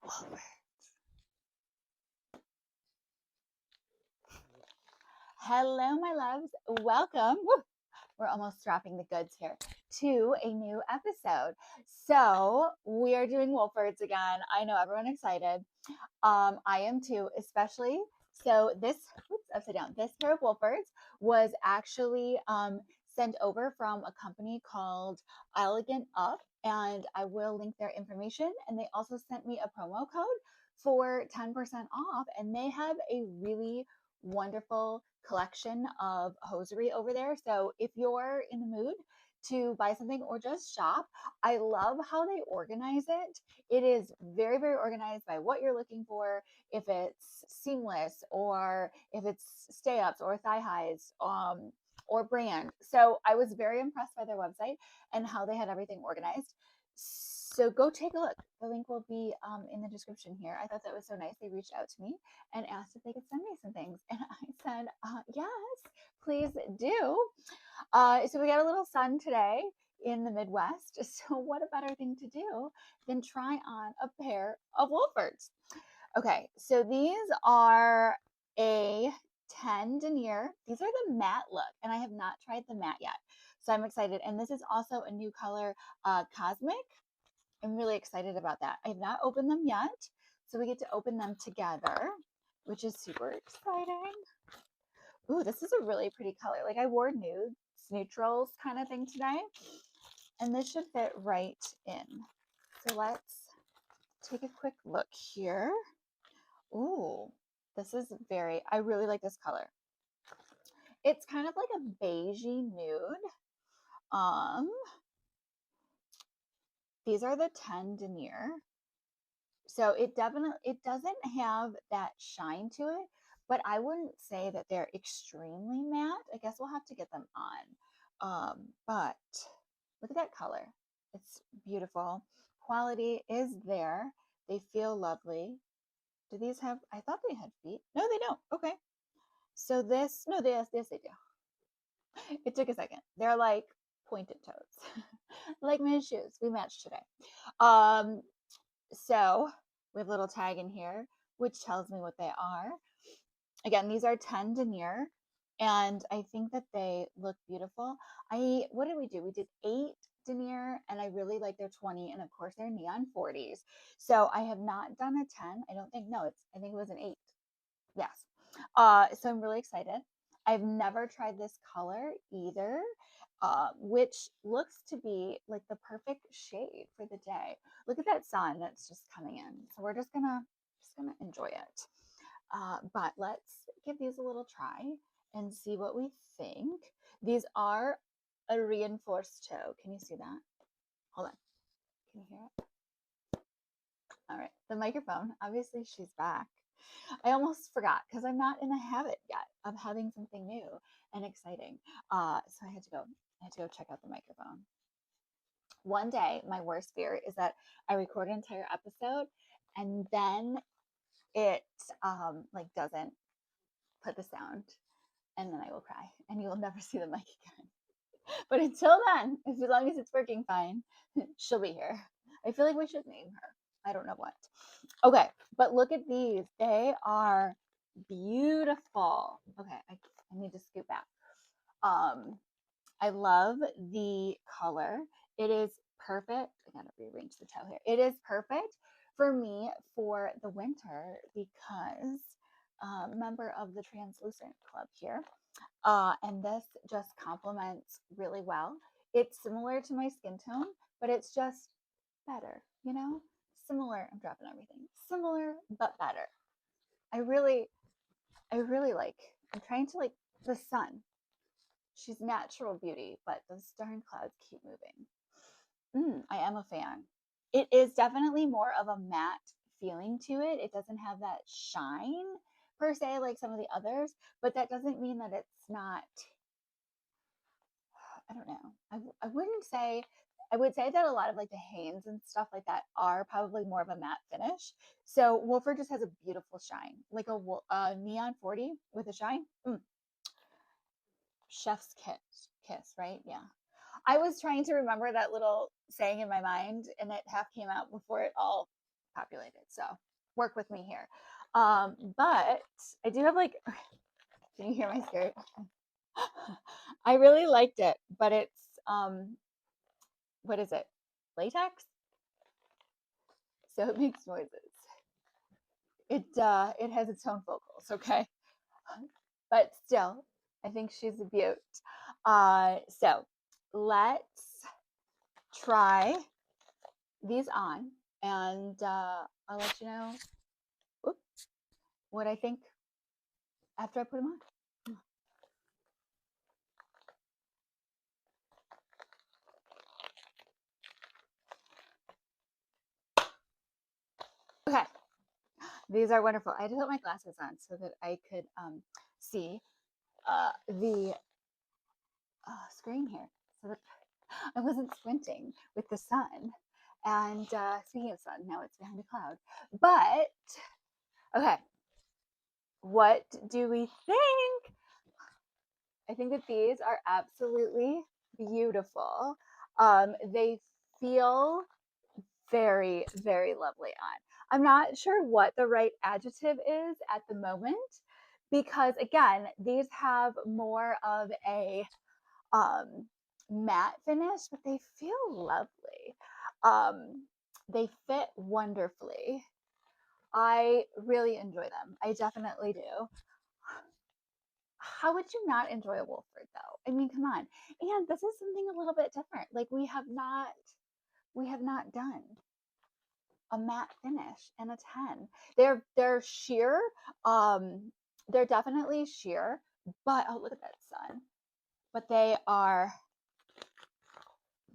Wolford. Hello, my loves. Welcome. Woo, we're almost dropping the goods here to a new episode. So we are doing Wolfords again. I know everyone excited. I am too, especially. So this, oops, upside down. This pair of Wolfords was actually sent over from a company called Elegant Up, and I will link their information. And they also sent me a promo code for 10% off, and they have a really wonderful collection of hosiery over there. So if you're in the mood to buy something or just shop, I love how they organize it. It is very, very organized by what you're looking for. If it's seamless or if it's stay ups or thigh highs, or brand. So I was very impressed by their website and how they had everything organized. So go take a look. The link will be in the description here. I thought that was so nice. They reached out to me and asked if they could send me some things. And I said, yes, please do. So we got a little sun today in the Midwest. So what a better thing to do than try on a pair of Wolfords. Okay, so these are a 10 denier. These are the matte look, and I have not tried the matte yet. So I'm excited. And this is also a new color, Cosmic. I'm really excited about that. I have not opened them yet, so we get to open them together, which is super exciting. Ooh, this is a really pretty color. Like I wore nudes, neutrals kind of thing today, and this should fit right in. So let's take a quick look here. Ooh, this is I really like this color. It's kind of like a beigey nude. These are the 10 denier. So it doesn't have that shine to it, but I wouldn't say that they're extremely matte. I guess we'll have to get them on. But look at that color. It's beautiful. Quality is there. They feel lovely. Do these have, I thought they had feet. No, they don't. Okay. So this, no, yes, they do. It took a second. They're like pointed toes, like my shoes. We matched today. So we have a little tag in here, which tells me what they are. Again, these are 10 denier, and I think that they look beautiful. What did we do? We did 8 denier, and I really like their 20, and of course their neon 40s. So I have not done a 10. I don't think, no, I think it was an 8. Yes. So I'm really excited. I've never tried this color either, which looks to be like the perfect shade for the day. Look at that sun that's just coming in. So we're just gonna enjoy it. But let's give these a little try and see what we think. These are a reinforced toe. Can you see that? Hold on. Can you hear it? All right. The microphone. Obviously, she's back. I almost forgot because I'm not in the habit yet of having something new and exciting. So I had to go check out the microphone. One day, my worst fear is that I record an entire episode and then it like doesn't put the sound, and then I will cry and you will never see the mic again. But until then, as long as it's working fine, she'll be here. I feel like we should name her. I don't know what. Okay, but look at these. They are beautiful. Okay, I need to scoot back. I love the color. It is perfect. I gotta rearrange the toe here. It is perfect for me for the winter because member of the translucent club here. And this just complements really well. It's similar to my skin tone, but it's just better, you know? Similar, I'm dropping everything. Similar, but better. I really like, I'm trying to like the sun. She's natural beauty, but those darn clouds keep moving. I am a fan. It is definitely more of a matte feeling to it. It doesn't have that shine per se like some of the others, but that doesn't mean that it's not. I don't know. I wouldn't say. I would say that a lot of like the Hanes and stuff like that are probably more of a matte finish. So Wolford just has a beautiful shine, like a neon 40 with a shine. Chef's kiss, right? Yeah. I was trying to remember that little saying in my mind, and it half came out before it all populated. So work with me here. But I do have like, can you hear my skirt? I really liked it, but it's what is it? Latex? So it makes noises. It has its own vocals, okay? But still, I think she's a beaut. So let's try these on, and I'll let you know what I think after I put them on. Okay, these are wonderful. I had to put my glasses on so that I could see the screen here, so that I wasn't squinting with the sun. And speaking of sun, now it's behind a cloud. But okay, what do we think? I think that these are absolutely beautiful. They feel very, very lovely on. I'm not sure what the right adjective is at the moment because, again, these have more of a matte finish, but they feel lovely. They fit wonderfully. I really enjoy them. I definitely do. How would you not enjoy a Wolford though? I mean, come on. And this is something a little bit different. Like we have not done a matte finish in a 10. They're sheer. They're definitely sheer, but oh look at that sun. But they are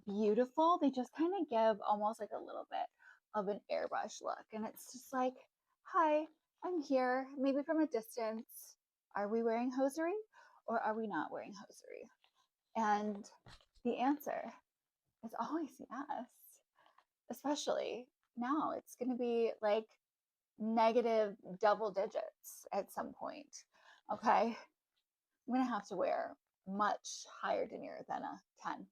beautiful. They just kind of give almost like a little bit of an airbrush look. And it's just like, hi, I'm here, maybe from a distance. Are we wearing hosiery or are we not wearing hosiery? And the answer is always yes, especially now. It's going to be like negative double digits at some point. Okay. I'm going to have to wear much higher denier than a 10.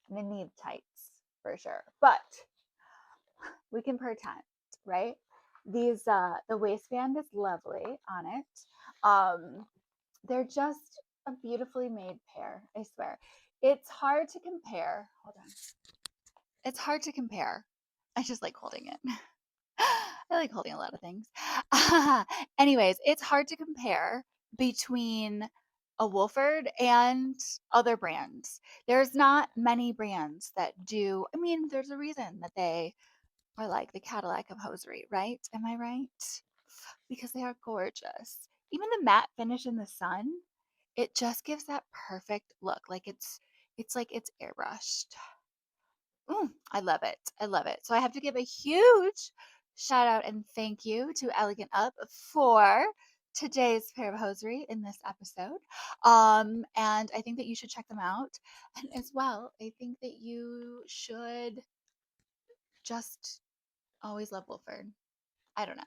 I'm going to need tights for sure. But we can pretend, right? These the waistband is lovely on it. They're just a beautifully made pair, I swear. It's hard to compare. Hold on. It's hard to compare. I just like holding it. I like holding a lot of things. Anyways, it's hard to compare between a Wolford and other brands. There's not many brands that do. I mean, there's a reason that they are like the Cadillac of hosiery, right? Am I right? Because they are gorgeous. Even the matte finish in the sun, it just gives that perfect look. Like it's airbrushed. I love it. I love it. So I have to give a huge shout out and thank you to Elegant Up for today's pair of hosiery in this episode. And I think that you should check them out. And as well, I think that you should just always love Wolford. I don't know.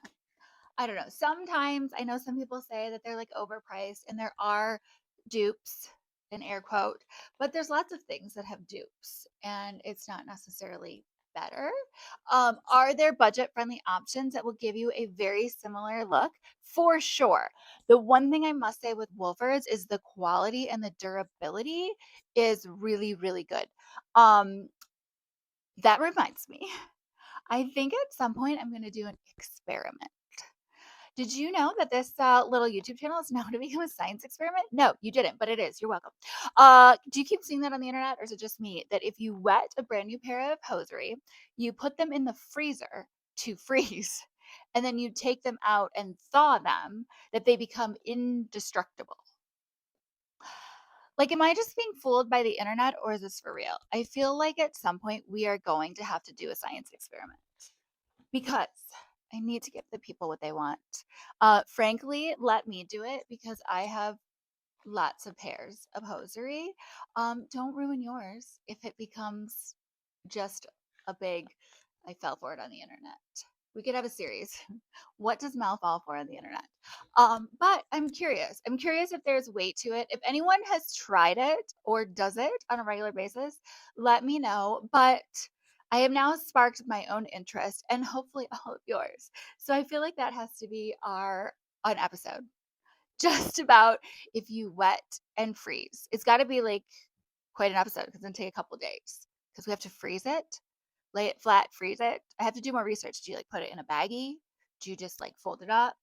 I don't know. Sometimes I know some people say that they're like overpriced and there are dupes in air quote, but there's lots of things that have dupes and it's not necessarily better. Are there budget friendly options that will give you a very similar look? For sure. The one thing I must say with Wolfords is the quality and the durability is really, really good. That reminds me, I think at some point I'm going to do an experiment. Did you know that this little YouTube channel is now to become a science experiment? No, you didn't, but it is. You're welcome. Do you keep seeing that on the internet, or is it just me? That if you wet a brand new pair of hosiery, you put them in the freezer to freeze, and then you take them out and thaw them, that they become indestructible. Like, am I just being fooled by the internet, or is this for real? I feel like at some point we are going to have to do a science experiment because I need to give the people what they want. Frankly, let me do it because I have lots of pairs of hosiery. Don't ruin yours if it becomes just a big, I fell for it on the internet. We could have a series. What does Mel fall for on the internet? But I'm curious. I'm curious if there's weight to it. If anyone has tried it or does it on a regular basis, let me know. But I have now sparked my own interest and hopefully all of yours. So I feel like that has to be our an episode. Just about if you wet and freeze. It's got to be like quite an episode because it's gonna take a couple days because we have to freeze it, lay it flat, freeze it. I have to do more research. Do you like put it in a baggie? Do you just like fold it up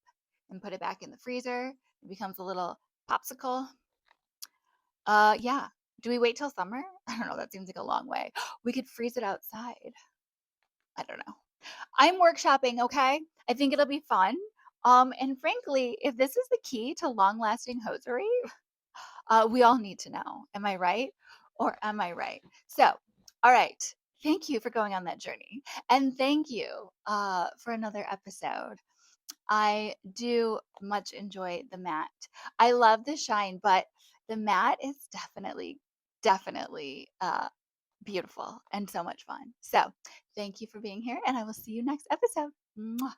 and put it back in the freezer? It becomes a little popsicle. Yeah. Do we wait till summer? I don't know. That seems like a long way. We could freeze it outside. I don't know. I'm workshopping, okay? I think it'll be fun. And frankly, if this is the key to long-lasting hosiery, we all need to know. Am I right? Or am I right? So, all right. Thank you for going on that journey. And thank you for another episode. I do much enjoy the mat. I love the shine, but the mat is definitely beautiful and so much fun. So, thank you for being here, and I will see you next episode. Mwah.